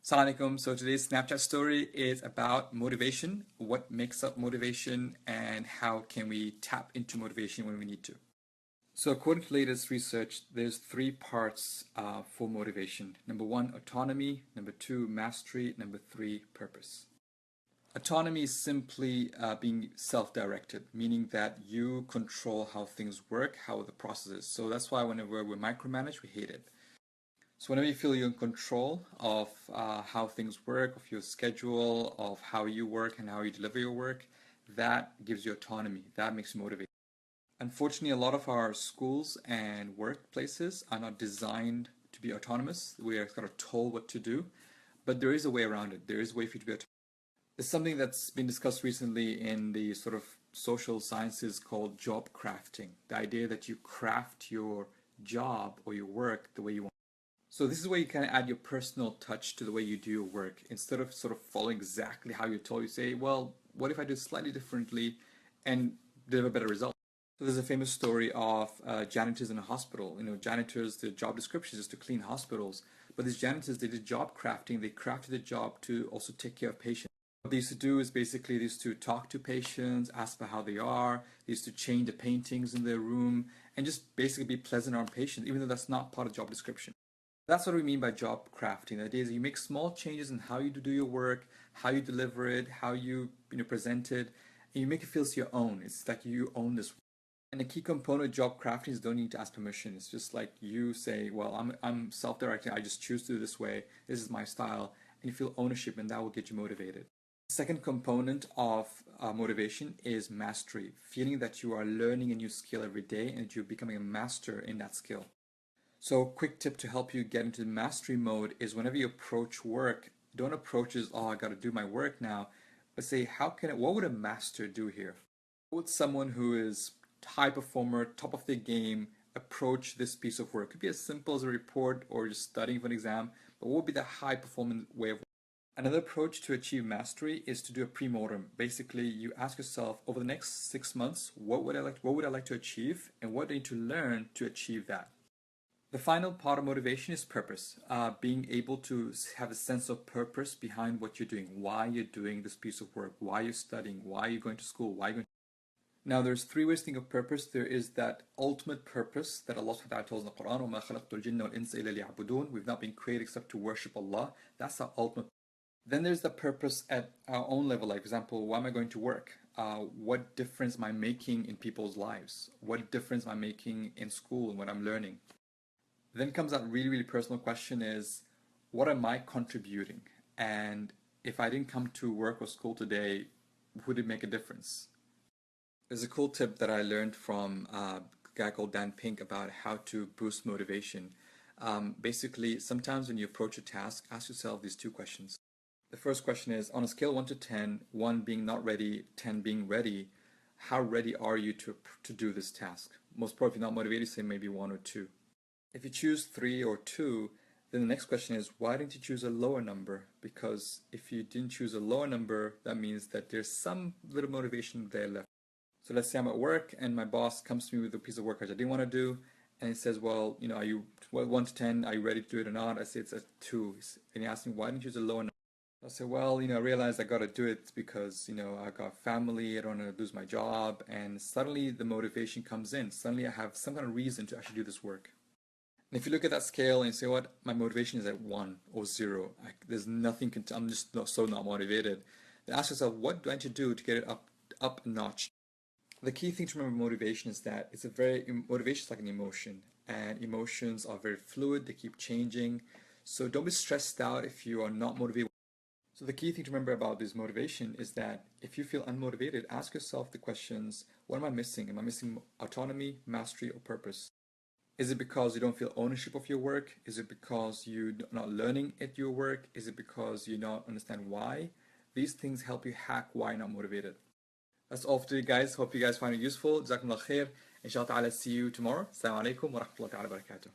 Assalamu alaikum. So today's Snapchat story is about motivation, what makes up motivation, and how can we tap into motivation when we need to. So according to latest research, there's three parts for motivation. Number one, autonomy. Number two, mastery. Number three, purpose. Autonomy is simply being self-directed, meaning that you control how things work, how the process is. So that's why whenever we micromanage, we hate it. So whenever you feel you're in control of how things work, of your schedule, of how you work and how you deliver your work, that gives you autonomy. That makes you motivated. Unfortunately, a lot of our schools and workplaces are not designed to be autonomous. We are kind of told what to do, but there is a way around it. There is a way for you to be autonomous. It's something that's been discussed recently in the sort of social sciences called job crafting. The idea that you craft your job or your work the way you want. So this is where you kind of add your personal touch to the way you do your work. Instead of sort of following exactly how you're told, you say, well, what if I do it slightly differently and deliver better results? So there's a famous story of janitors in a hospital. You know, janitors, their job description is to clean hospitals. But these janitors, they did job crafting. They crafted the job to also take care of patients. What they used to do is basically they used to talk to patients, ask about how they are. They used to change the paintings in their room and just basically be pleasant around patients, even though that's not part of the job description. That's what we mean by job crafting. The idea is you make small changes in how you do your work, how you deliver it, how you present it, and you make it feel your own. It's like you own this. And the key component of job crafting is don't need to ask permission. It's just like you say, well, I'm self-directing. I just choose to do this way. This is my style. And you feel ownership, and that will get you motivated. The second component of motivation is mastery. Feeling that you are learning a new skill every day and that you're becoming a master in that skill. So quick tip to help you get into mastery mode is whenever you approach work, don't approach as, oh, I got to do my work now, but say, what would a master do here? What would someone who is high performer, top of their game, approach this piece of work? It could be as simple as a report or just studying for an exam, but what would be the high performance way of work? Another approach to achieve mastery is to do a pre-mortem. Basically, you ask yourself, over the next 6 months, what would I like to achieve and what do I need to learn to achieve that? The final part of motivation is purpose. Being able to have a sense of purpose behind what you're doing, why you're doing this piece of work, why you're studying, why you're going to school, why you're going to... Now, there's three ways to think of purpose. There is that ultimate purpose that Allah subhanahu wa ta'ala tells in the Quran, وَمَا خَلَقْتُ الْجِنَّ وَالْإِنسَ إِلَّا لِيَعْبُدُونَ. We've not been created except to worship Allah. That's our ultimate. Then there's the purpose at our own level. Like, for example, why am I going to work? What difference am I making in people's lives? What difference am I making in school and what I'm learning? Then comes that really, really personal question is, what am I contributing? And if I didn't come to work or school today, would it make a difference? There's a cool tip that I learned from a guy called Dan Pink about how to boost motivation. Basically, sometimes when you approach a task, ask yourself these two questions. The first question is, on a scale of 1 to 10, 1 being not ready, 10 being ready, how ready are you to do this task? Most probably, if you're not motivated, say maybe 1 or 2. If you choose 3 or 2, then the next question is, why didn't you choose a lower number? Because if you didn't choose a lower number, that means that there's some little motivation there left. So let's say I'm at work and my boss comes to me with a piece of work I didn't want to do, and he says, well, are you 1 to 10, are you ready to do it or not? I say it's a 2. And he asks me, why didn't you choose a lower number? I say, well, I realized I got to do it because, I got family, I don't want to lose my job, and suddenly the motivation comes in. Suddenly I have some kind of reason to actually do this work. And if you look at that scale and say, what, my motivation is at 1 or 0, there's nothing, I'm just so not motivated, then ask yourself, what do I need to do to get it up a notch? The key thing to remember motivation is that motivation is like an emotion, and emotions are very fluid, they keep changing, so don't be stressed out if you are not motivated. So the key thing to remember about this motivation is that if you feel unmotivated, ask yourself the questions, what am I missing? Am I missing autonomy, mastery, or purpose? Is it because you don't feel ownership of your work? Is it because you're not learning at your work? Is it because you don't understand why? These things help you hack why you're not motivated. That's all for today, guys. Hope you guys find it useful. Jazakumullah khair. Inshallah ta'ala, see you tomorrow. Assalamu alaikum wa rahmatullahi wa barakatuh.